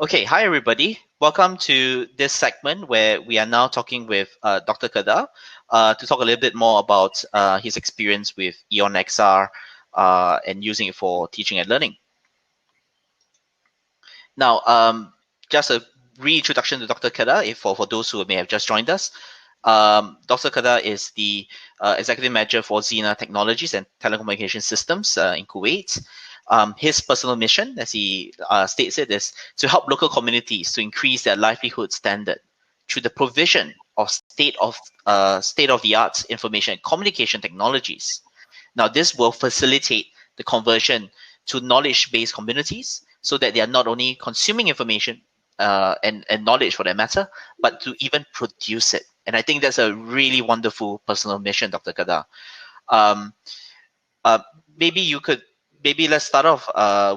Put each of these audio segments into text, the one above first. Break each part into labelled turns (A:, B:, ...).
A: Okay, hi everybody. Welcome to this segment where we are now talking with Dr. Kheder to talk a little bit more about his experience with EON-XR and using it for teaching and learning. Now, just a reintroduction to Dr. Kheder for those who may have just joined us. Dr. Kheder is the Executive Manager for ZENA Technologies and Telecommunications Systems in Kuwait. His personal mission, as he states it, is to help local communities to increase their livelihood standard through the provision of state-of-the-art information and communication technologies. Now, this will facilitate the conversion to knowledge-based communities so that they are not only consuming information and knowledge for that matter, but to even produce it. And I think that's a really wonderful personal mission, Dr. Kheder. Maybe let's start off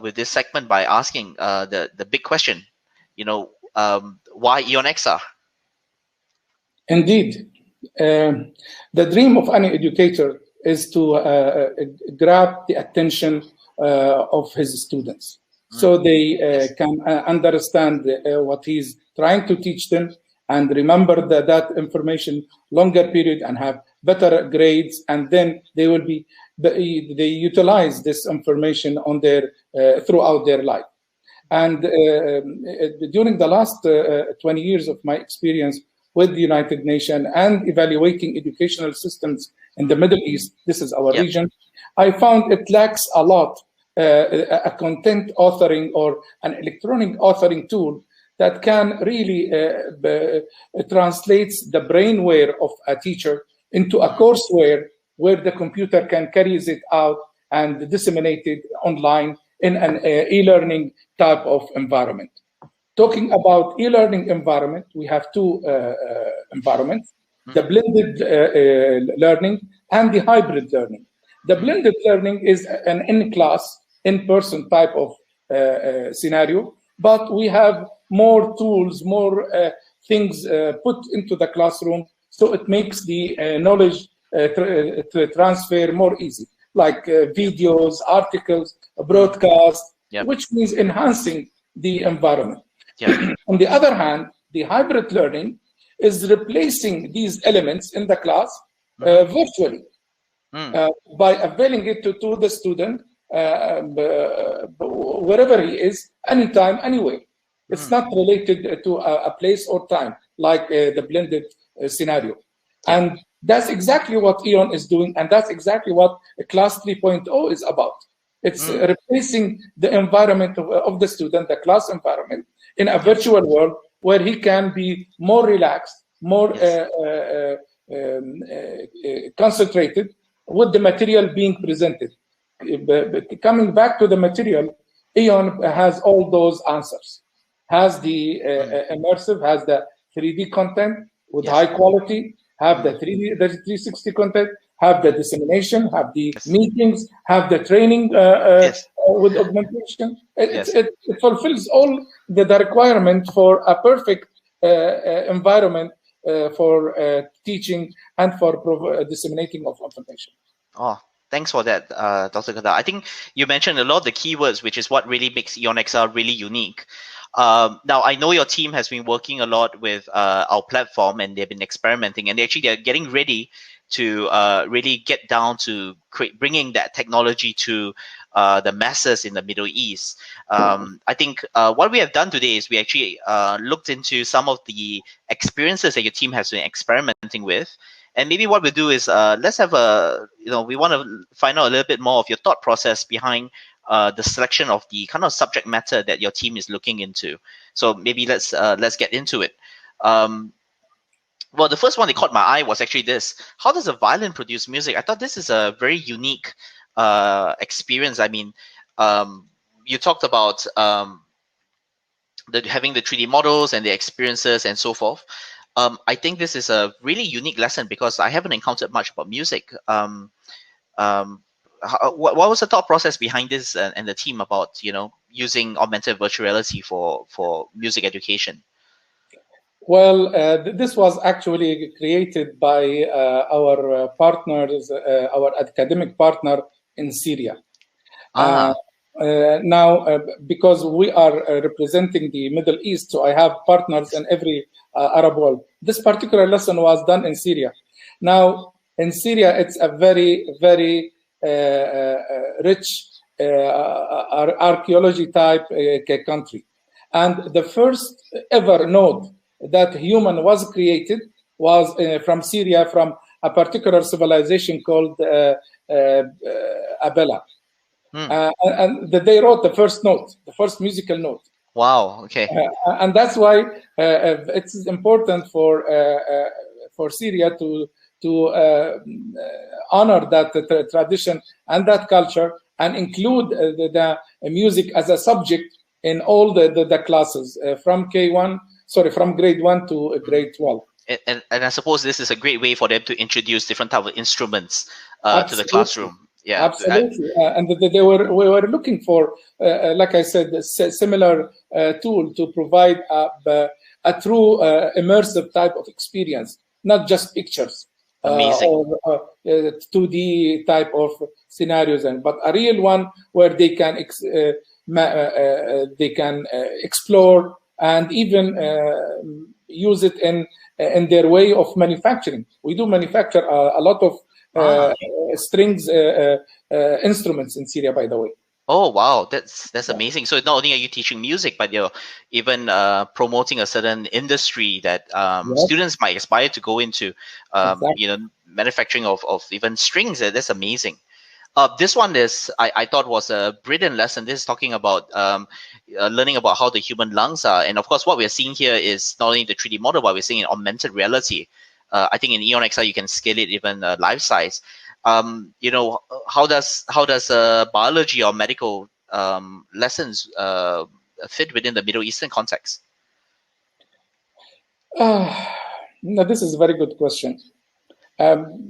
A: with this segment by asking the big question. Why EON-XR?
B: Indeed, the dream of any educator is to grab the attention of his students, so they can understand what he's trying to teach them and remember that information longer period and have better grades, and then they utilize this information on their throughout their life. And during the last 20 years of my experience with the United Nations and evaluating educational systems in the Middle East, this is our region, I found it lacks a lot a content authoring or an electronic authoring tool that can really translates the brainware of a teacher into a courseware where the computer can carry it out and disseminate it online in an e-learning type of environment. Talking about e-learning environment, we have two environments, the blended learning and the hybrid learning. The blended learning is an in-class, in-person type of scenario, but we have more tools, more things put into the classroom, so it makes the knowledge transfer more easy, like videos, articles, broadcasts, which means enhancing the environment. On the other hand, the hybrid learning is replacing these elements in the class virtually by availing it to the student wherever he is, anytime, anywhere. It's not related to a place or time, like the blended scenario. And that's exactly what EON is doing, and that's exactly what Class 3.0 is about. It's replacing the environment of the student, the class environment, in a virtual world where he can be more relaxed, more concentrated with the material being presented. Coming back to the material, EON has all those answers. Has the immersive, has the 3D content with high quality, have the 360 content, have the dissemination, have the meetings, have the training with augmentation. It fulfills all the requirement for a perfect environment for teaching and for disseminating of information.
A: Oh, thanks for that, Dr. Kheder. I think you mentioned a lot of the keywords, which is what really makes EON-XR really unique. Now, I know your team has been working a lot with our platform, and they've been experimenting, and they're getting ready to really get down to bringing that technology to the masses in the Middle East. I think what we have done today is we actually looked into some of the experiences that your team has been experimenting with. And maybe what we'll do is let's have we want to find out a little bit more of your thought process behind the selection of the kind of subject matter that your team is looking into. So maybe let's get into it. Well, the first one that caught my eye was actually this: how does a violin produce music? I thought this is a very unique experience. I mean, you talked about having the 3D models and the experiences and so forth. I think this is a really unique lesson because I haven't encountered much about music. What was the thought process behind this and the team about using augmented virtual reality for music education?
B: Well, this was actually created by our partners, our academic partner in Syria. Now, because we are representing the Middle East, so I have partners in every Arab world. This particular lesson was done in Syria. Now, in Syria, it's a very, very rich archaeology type country. And the first ever node that human was created was from Syria, from a particular civilization called Abela. And they wrote the first note, the first musical note.
A: Wow. Okay.
B: And that's why it's important for Syria to honor that tradition and that culture and include the music as a subject in all the classes from grade 1 to grade 12.
A: And I suppose this is a great way for them to introduce different type of instruments to the classroom. Yeah,
B: absolutely. And we were looking for, like I said, a similar tool to provide a true immersive type of experience, not just pictures.
A: Amazing.
B: Or 2D type of scenarios, but a real one where they can explore and even use it in their way of manufacturing. We do manufacture a lot of strings instruments in Syria, by the way.
A: Oh wow, that's amazing. So not only are you teaching music, but you're even promoting a certain industry that students might aspire to go into.
B: Exactly.
A: You know, manufacturing of even strings. That's amazing. This one I thought was a brilliant lesson. This is talking about learning about how the human lungs are, and of course, what we're seeing here is not only the 3D model, but we're seeing an augmented reality. I think in EON-XR you can scale it even life size. You know, how does biology or medical lessons fit within the Middle Eastern context?
B: No, this is a very good question.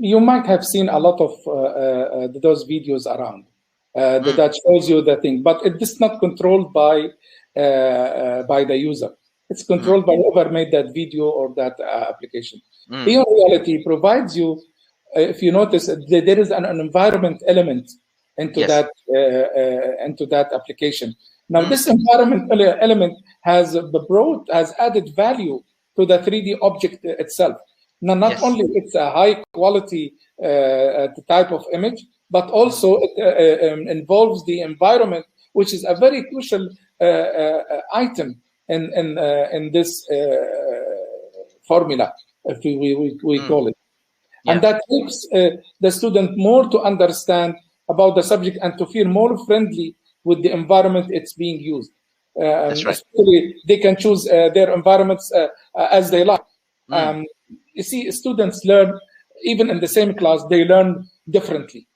B: You might have seen a lot of those videos around that shows you the thing, but it is not controlled by the user. It's controlled by whoever made that video or that application. EON Reality provides you, if you notice, there is an environment element into that application. Now, this environment element has added value to the 3D object itself. Now, not only it's a high quality type of image, but also it involves the environment, which is a very crucial item in this formula, if we call it. And that helps the student more to understand about the subject and to feel more friendly with the environment it's being used.
A: That's right.
B: Especially they can choose their environments as they like. You see, students learn, even in the same class, they learn differently.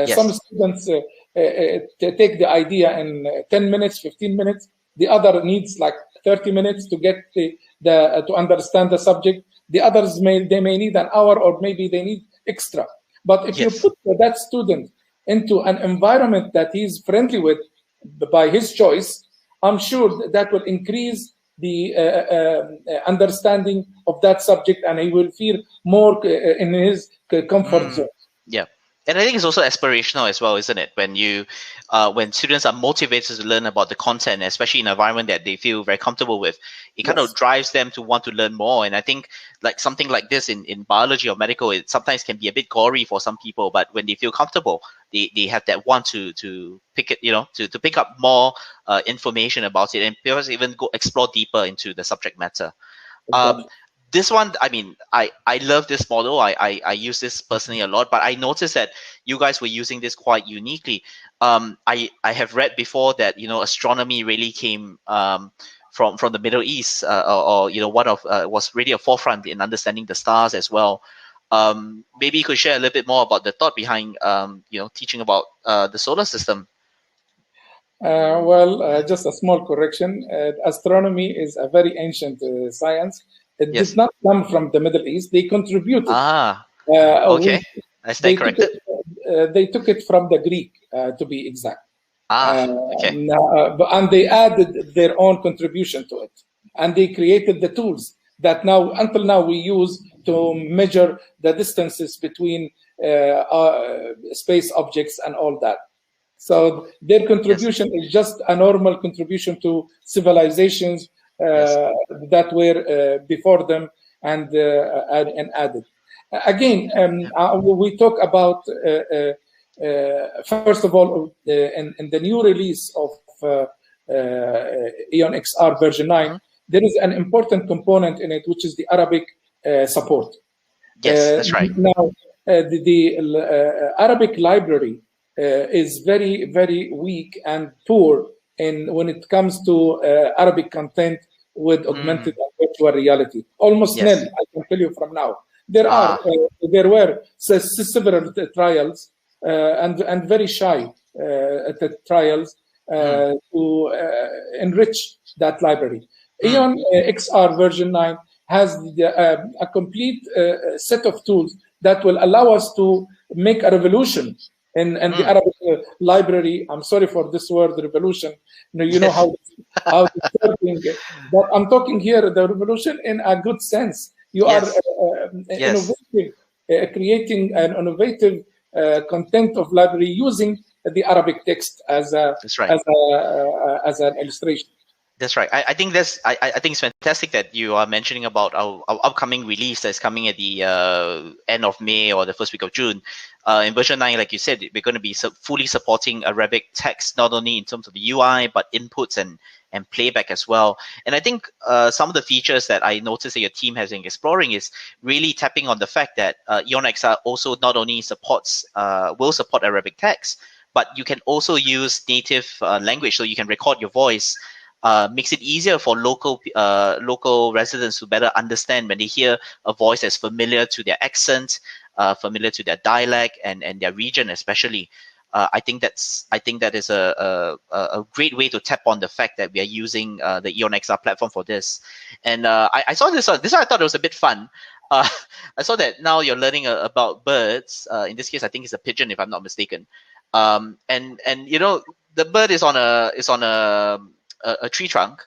B: Some students take the idea in 10 minutes, 15 minutes. The other needs like 30 minutes to get to understand the subject. The others may need an hour, or maybe they need extra. But if you put that student into an environment that he's friendly with by his choice, I'm sure that will increase the understanding of that subject, and he will feel more in his comfort zone.
A: Yeah. And I think it's also aspirational as well, isn't it? When you, when students are motivated to learn about the content, especially in an environment that they feel very comfortable with, it kind of drives them to want to learn more. And I think like something like this in biology or medical, it sometimes can be a bit gory for some people, but when they feel comfortable, they have that want to pick it, to pick up more information about it, and perhaps even go explore deeper into the subject matter.
B: Exactly.
A: This one, I mean, I love this model. I use this personally a lot, but I noticed that you guys were using this quite uniquely. I have read before that, astronomy really came from the Middle East, or one of was really a forefront in understanding the stars as well. Maybe you could share a little bit more about the thought behind, teaching about the solar system.
B: Just a small correction. Astronomy is a very ancient science. It did not come from the Middle East. They contributed.
A: Okay. I stand corrected.
B: They took it from the Greek, to be exact.
A: Okay.
B: And they added their own contribution to it. And they created the tools that until now, we use to measure the distances between space objects and all that. So their contribution is just a normal contribution to civilizations that were before them and added. Again, we talk about, first of all, in the new release of EON-XR version 9, there is an important component in it, which is the Arabic support.
A: Yes, that's right.
B: Now, the Arabic library is very, very weak and poor when it comes to Arabic content with augmented and virtual reality. Almost nil, I can tell you from now. There were several trials and very shy trials to enrich that library. EON-XR version 9 has a complete set of tools that will allow us to make a revolution in the Arabic library. I'm sorry for this word, revolution. You know how it's working. But I'm talking here the revolution in a good sense. You are innovative, creating an innovative content of library using the Arabic text as an illustration.
A: That's right. I think I think it's fantastic that you are mentioning about our upcoming release that's coming at the end of May or the first week of June. In version 9, like you said, we're going to be fully supporting Arabic text, not only in terms of the UI, but inputs and playback as well. And I think some of the features that I noticed that your team has been exploring is really tapping on the fact that EON-XR also not only will support Arabic text, but you can also use native language, so you can record your voice. Makes it easier for local residents to better understand when they hear a voice that's familiar to their accent, familiar to their dialect and their region especially. I think that is a great way to tap on the fact that we are using the EON-XR platform for this. And I saw this one. This one I thought it was a bit fun. I saw that now you're learning about birds. In this case, I think it's a pigeon, if I'm not mistaken. And you know, the bird is on a tree trunk.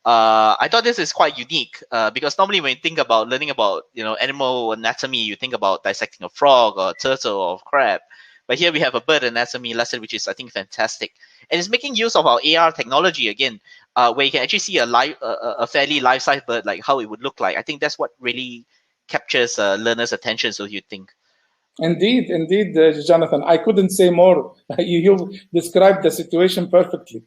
A: I thought this is quite unique because normally when you think about learning about animal anatomy, you think about dissecting a frog or a turtle or a crab. But here we have a bird anatomy lesson, which is, I think, fantastic. And it's making use of our AR technology again, where you can actually see a fairly life-size bird, like how it would look like. I think that's what really captures learners' attention, so you think.
B: Indeed, Jonathan. I couldn't say more. You described the situation perfectly.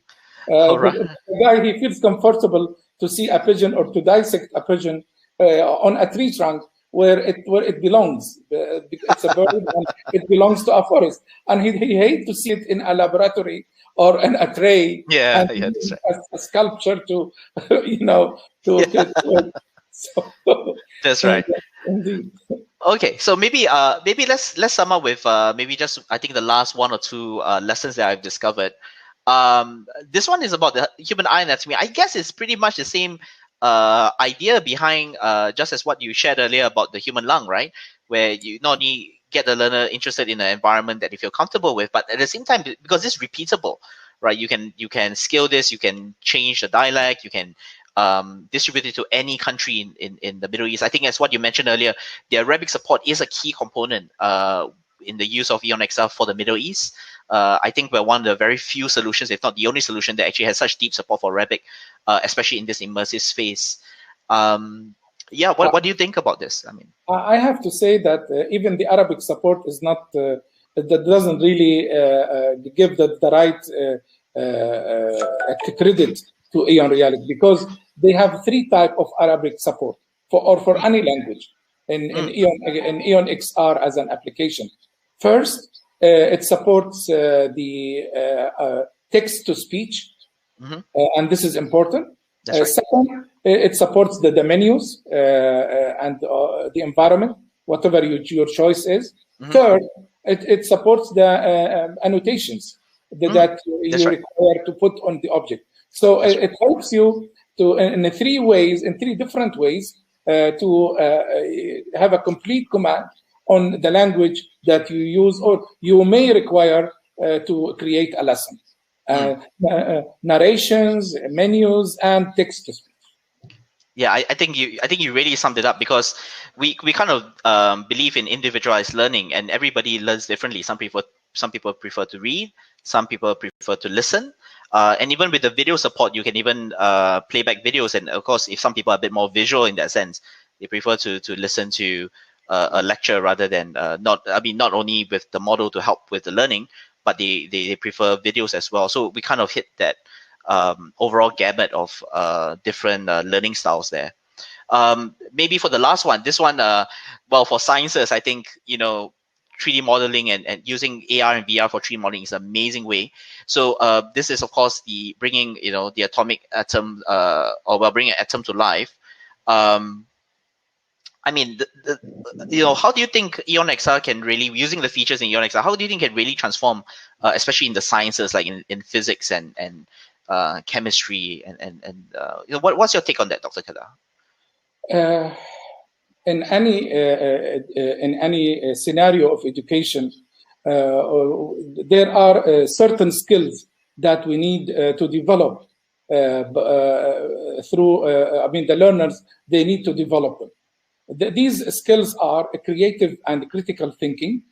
B: The guy, he feels comfortable to see a pigeon or to dissect a pigeon on a tree trunk where it belongs. It's a bird and it belongs to a forest. And he hates to see it in a laboratory or in a tray.
A: That's right.
B: A sculpture to,
A: That's right.
B: Indeed.
A: Okay, so maybe let's sum up with maybe just I think the last one or two lessons that I've discovered. This one is about the human eye anatomy. I guess it's pretty much the same idea behind just as what you shared earlier about the human lung, right? Where you not only get the learner interested in an environment that you feel comfortable with, but at the same time, because it's repeatable, right? You can scale this, you can change the dialect, you can distribute it to any country in the Middle East. I think as what you mentioned earlier, the Arabic support is a key component in the use of EON-XR for the Middle East. I think we're one of the very few solutions, if not the only solution, that actually has such deep support for Arabic, especially in this immersive space. What do you think about this? I mean,
B: I have to say that even the Arabic support is not that doesn't really give the right credit to EON Reality, because they have three types of Arabic support for any language in EON-XR as an application. First, it supports the text-to-speech, and this is important. Right. Second, it supports the menus and the environment, whatever your choice is. Third, it supports the annotations that you require to put on the object. So it helps you to, in three different ways, to have a complete command on the language that you use or you may require to create a lesson. Narrations, menus, and text-to-speech.
A: Yeah, I think you really summed it up, because we kind of believe in individualized learning, and everybody learns differently. Some people prefer to read, Some people prefer to listen. And even with the video support, you can even play back videos. And of course, if some people are a bit more visual in that sense, they prefer to listen to a lecture rather than not only with the model to help with the learning, but they prefer videos as well. So we kind of hit that overall gamut of different learning styles there. Maybe for the last one, this one, well, for sciences, I think, 3D modeling and using AR and VR for 3D modeling is an amazing way. So this is, of course, the bringing, the atomic atom, bringing an atom to life. I mean, how do you think EON-XR can really, using the features in EON-XR, how do you think it can really transform, especially in the sciences, like in physics and chemistry and what's your take on that, Dr. Kheder?
B: In any scenario of education, there are certain skills that we need to develop through. The learners, they need to develop them. These skills are creative and critical thinking,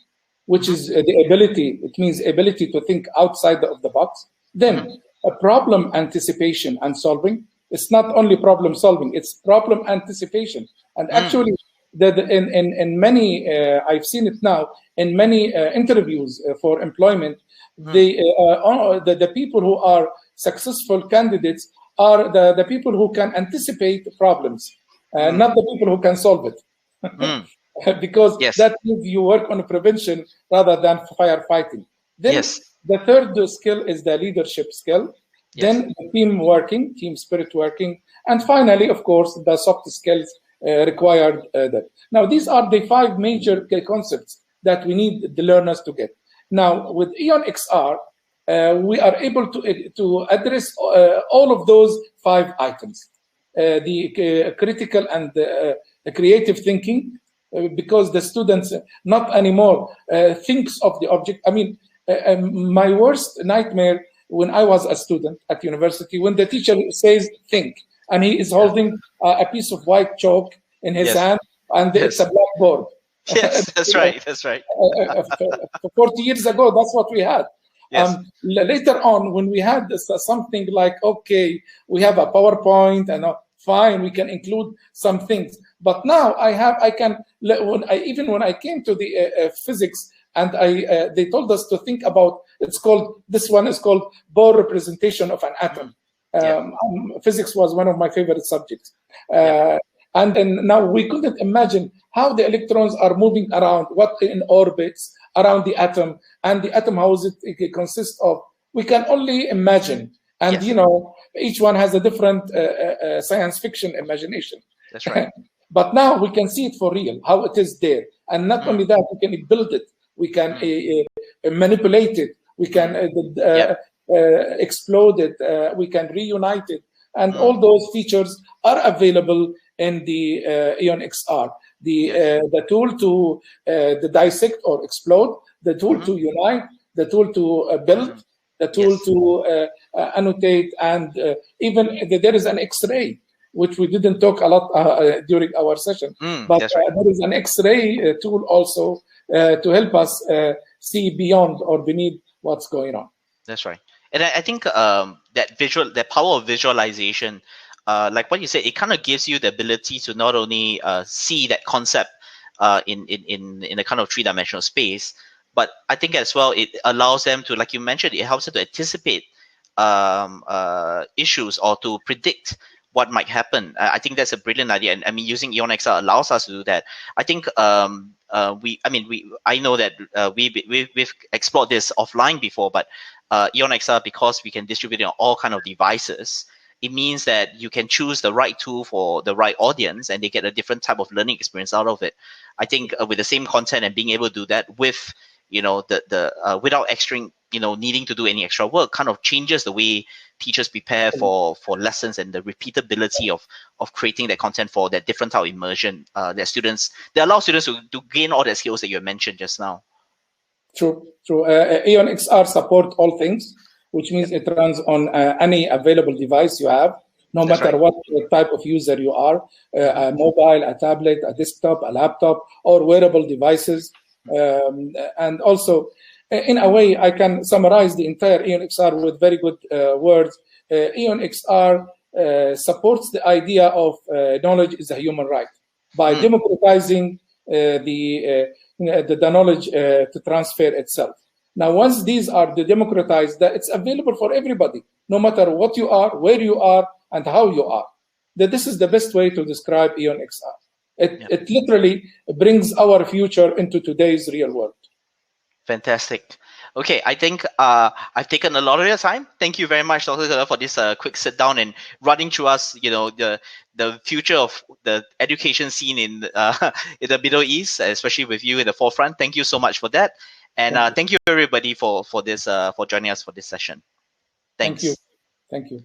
B: which is the ability. It means ability to think outside of the box. Then a problem anticipation and solving. It's not only problem solving; it's problem anticipation. And actually, in many, I've seen it now in many interviews for employment. The people who are successful candidates are the people who can anticipate problems, not the people who can solve it. Because that means you work on prevention rather than firefighting. Then the third skill is the leadership skill. Then the team working, team spirit working, and finally, of course, the soft skills required. Now, these are the 5 major concepts that we need the learners to get. Now, with EON-XR, we are able to address all of those 5 items. The critical and creative thinking, because the students not anymore thinks of the object. I mean, my worst nightmare when I was a student at university, when the teacher says think, and he is holding a piece of white chalk in his hand, and it's a blackboard.
A: Yes, that's right. That's right.
B: 40 years ago, that's what we had. Later on, when we had something like, okay, we have a PowerPoint, and fine, we can include some things. But now when I came to the physics, and they told us to think about, this one is called Bohr representation of an atom. Physics was one of my favorite subjects. And then now we couldn't imagine how the electrons are moving around, what in orbits around the atom, and the atom, how it consists of. We can only imagine. And, each one has a different science fiction imagination.
A: That's right.
B: But now we can see it for real, how it is there. And not only that, we can build it. We can manipulate it. We can explode it. We can reunite it. And all those features are available in the EON-XR. The tool to dissect or explode, the tool to unite, the tool to build, the tool to annotate, and even there is an X-ray, which we didn't talk a lot during our session. But there is an X-ray tool also to help us see beyond or beneath what's going on.
A: That's right. And I think that power of visualization, like what you said, it kind of gives you the ability to not only see that concept in a kind of 3-dimensional space, but I think as well it allows them to, like you mentioned, it helps them to anticipate issues or to predict what might happen. I think that's a brilliant idea, and I mean, using EON-XR allows us to do that. I think I know that we've explored this offline before, but EON-XR, because we can distribute it on all kind of devices, it means that you can choose the right tool for the right audience, and they get a different type of learning experience out of it. I think with the same content and being able to do that with without extra needing to do any extra work, kind of changes the way teachers prepare for lessons, and the repeatability of creating that content for that different type of immersion that allow students to gain all the skills that you mentioned just now.
B: True. EON-XR support all things, which means it runs on any available device you have, no matter what type of user you are, a mobile, a tablet, a desktop, a laptop, or wearable devices. And also, In a way, I can summarize the entire EON-XR with very good words. EON-XR supports the idea of knowledge is a human right by democratizing the knowledge to transfer itself. Now, once these are democratized, that it's available for everybody, no matter what you are, where you are, and how you are. That this is the best way to describe EON-XR. It literally brings our future into today's real world.
A: Fantastic. Okay, I think I've taken a lot of your time. Thank you very much, Dr. Kheder, for this quick sit down and running through us, the future of the education scene in the Middle East, especially with you in the forefront. Thank you so much for that, and thank you everybody for this for joining us for this session. Thanks.
B: Thank you.